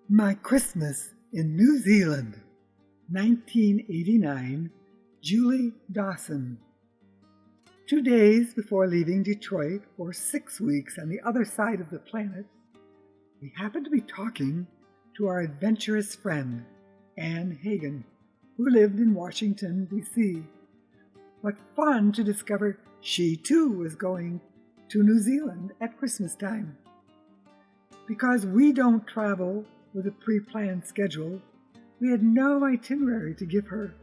My Christmas in New Zealand, 1989, Julie Dawson. 2 days before leaving Detroit for 6 weeks on the other side of the planet, we happened to be talking to our adventurous friend, Anne Hagen, who lived in Washington, D.C. What fun to discover she too was going to New Zealand at Christmas time. Because we don't travel with a pre-planned schedule, we had no itinerary to give her.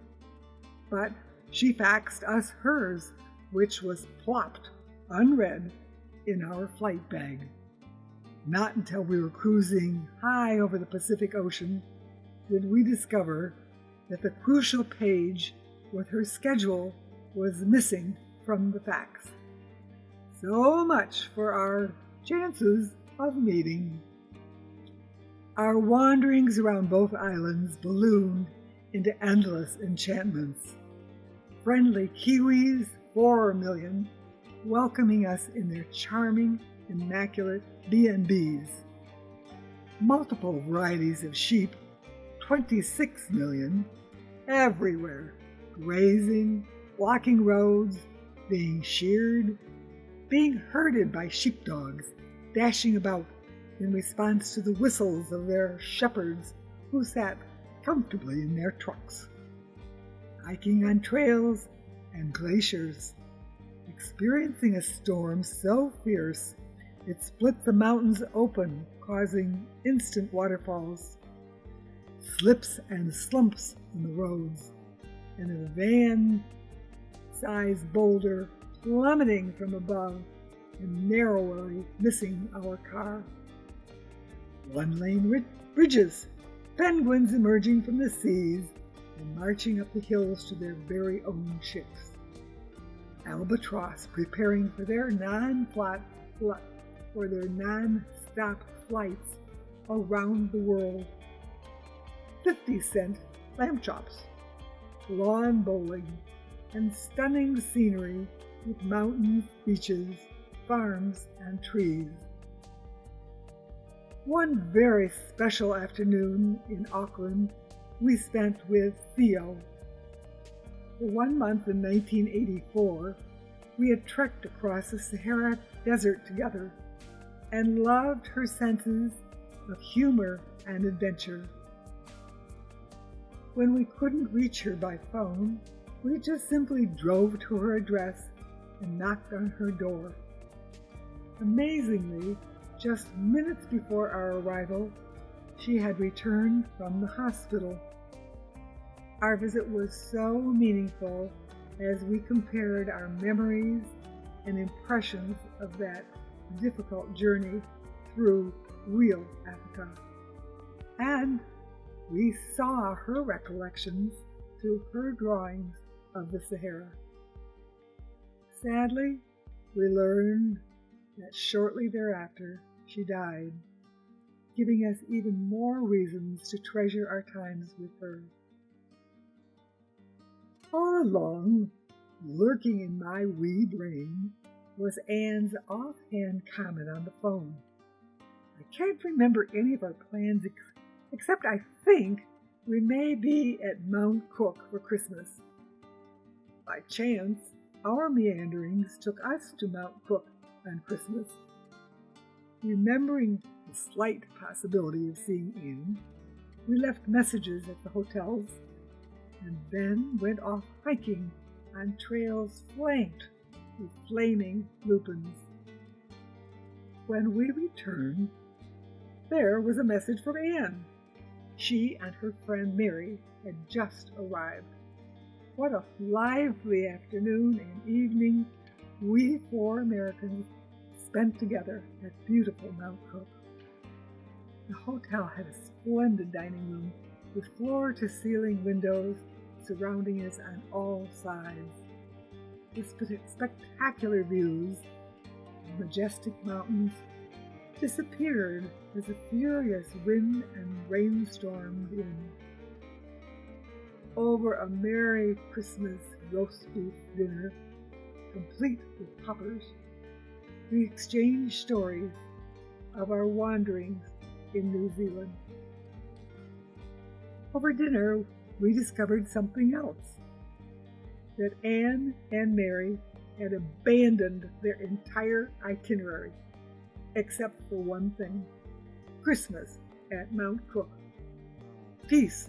But she faxed us hers, which was plopped, unread, in our flight bag. Not until we were cruising high over the Pacific Ocean did we discover that the crucial page with her schedule was missing from the fax. So much for our chances of meeting. Our wanderings around both islands ballooned into endless enchantments. Friendly Kiwis, 4 million, welcoming us in their charming, immaculate B&Bs. Multiple varieties of sheep, 26 million, everywhere, grazing, blocking roads, being sheared, being herded by sheepdogs, dashing about in response to the whistles of their shepherds who sat comfortably in their trucks. Hiking on trails and glaciers, experiencing a storm so fierce it split the mountains open, causing instant waterfalls, slips and slumps on the roads, and a van-sized boulder plummeting from above and narrowly missing our car. One-lane bridges, penguins emerging from the seas and marching up the hills to their very own ships. Albatross preparing for their non-stop flights around the world. 50-cent lamb chops, lawn bowling, and stunning scenery with mountains, beaches, farms, and trees. One very special afternoon in Auckland we spent with Theo. For 1 month in 1984, we had trekked across the Sahara Desert together and loved her senses of humor and adventure. When we couldn't reach her by phone, we just simply drove to her address and knocked on her door. Amazingly, just minutes before our arrival, she had returned from the hospital. Our visit was so meaningful as we compared our memories and impressions of that difficult journey through real Africa. And we saw her recollections through her drawings of the Sahara. Sadly, we learned that shortly thereafter she died, giving us even more reasons to treasure our times with her. All along, lurking in my wee brain, was Anne's offhand comment on the phone. I can't remember any of our plans except I think we may be at Mount Cook for Christmas. By chance, our meanderings took us to Mount Cook on Christmas. Remembering the slight possibility of seeing Anne, we left messages at the hotels and then went off hiking on trails flanked with flaming lupins. When we returned, there was a message from Anne. She and her friend Mary had just arrived. What a lively afternoon and evening we 4 Americans spent together at beautiful Mount Cook. The hotel had a splendid dining room with floor-to-ceiling windows surrounding us on all sides. The spectacular views of majestic mountains disappeared as a furious wind and rainstorm in. Over a merry Christmas roast beef dinner, complete with poppers, we exchanged stories of our wanderings in New Zealand. Over dinner, we discovered something else, that Anne and Mary had abandoned their entire itinerary, except for one thing: Christmas at Mount Cook. Peace